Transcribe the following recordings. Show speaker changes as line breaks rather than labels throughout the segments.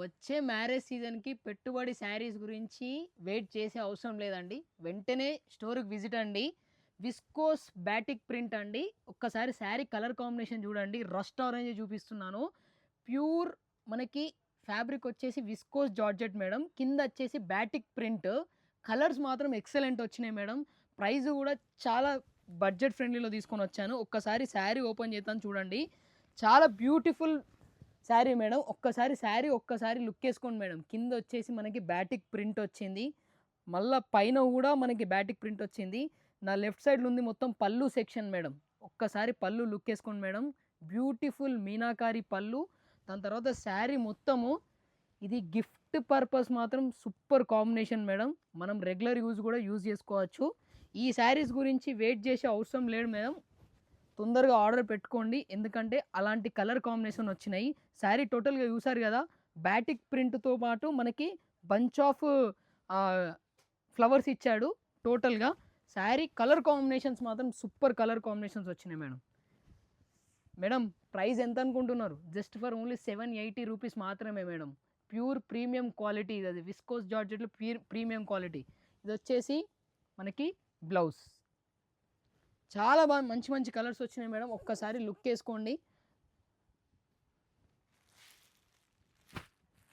వచ్చే మ్యారేజ్ సీజన్కి పెట్టుబడి శారీస్ గురించి వెయిట్ చేసే అవసరం లేదండి. వెంటనే స్టోర్కి విజిట్ అండి. విస్కోస్ బాటిక్ ప్రింట్ అండి. ఒక్కసారి శారీ కలర్ కాంబినేషన్ చూడండి. రస్ట్ ఆరెంజ్ చూపిస్తున్నాను. ప్యూర్ మనకి ఫ్యాబ్రిక్ వచ్చేసి విస్కోస్ జార్జెట్ మేడం. కింద వచ్చేసి బాటిక్ ప్రింట్. కలర్స్ మాత్రం ఎక్సలెంట్ వచ్చినాయి మేడం. ప్రైస్ కూడా చాలా బడ్జెట్ ఫ్రెండ్లీలో తీసుకొని వచ్చాను. ఒక్కసారి శారీ ఓపెన్ చేస్తాను చూడండి. చాలా బ్యూటిఫుల్ శారీ మేడం. ఒక్కసారి లుక్ వేసుకోండి మేడం. కింద వచ్చేసి మనకి బాటిక్ ప్రింట్ వచ్చింది. మళ్ళీ పైన కూడా మనకి బాటిక్ ప్రింట్ వచ్చింది. నా లెఫ్ట్ సైడ్లో ఉంది మొత్తం పళ్ళు సెక్షన్ మేడం. ఒక్కసారి పళ్ళు లుక్ వేసుకోండి మేడం. బ్యూటిఫుల్ మీనాకారి పళ్ళు. దాని తర్వాత శారీ మొత్తము ఇది గిఫ్ట్ పర్పస్ మాత్రం సూపర్ కాంబినేషన్ మేడం. మనం రెగ్యులర్ యూజ్ కూడా యూజ్ చేసుకోవచ్చు. ఈ శారీస్ గురించి వెయిట్ చేసే అవసరం లేదు మేడం. తొందరగా ఆర్డర్ పెట్టుకోండి. ఎందుకంటే అలాంటి కలర్ కాంబినేషన్ వచ్చినాయి. శారీ టోటల్గా చూసారు కదా. బాటిక్ ప్రింట్తో పాటు మనకి బంచ్ ఆఫ్ ఫ్లవర్స్ ఇచ్చాడు. టోటల్గా శారీ కలర్ కాంబినేషన్స్ మాత్రం సూపర్ కలర్ కాంబినేషన్స్ వచ్చినాయి మేడం. మేడం ప్రైస్ ఎంత అనుకుంటున్నారు? జస్ట్ ఫర్ ఓన్లీ 780 రూపీస్ మాత్రమే మేడం. Pure premium quality. ఇది విస్కోస్ జార్జెట్లో ప్రీమియం క్వాలిటీ. ఇది వచ్చేసి మనకి బ్లౌజ్. చాలా బాగా మంచి మంచి కలర్స్ వచ్చినాయి మేడం. ఒక్కసారి లుక్ వేసుకోండి.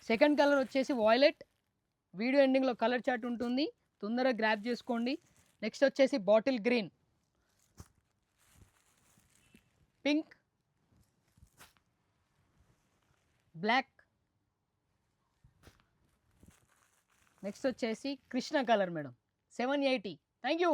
సెకండ్ కలర్ వచ్చేసి వాయిలెట్. వీడియో ఎండింగ్లో కలర్ చార్ట్ ఉంటుంది, తొందరగా గ్రాప్ చేసుకోండి. నెక్స్ట్ వచ్చేసి bottle green, pink, black, next వచ్చేసి Krishna colour madam. 780. Thank you.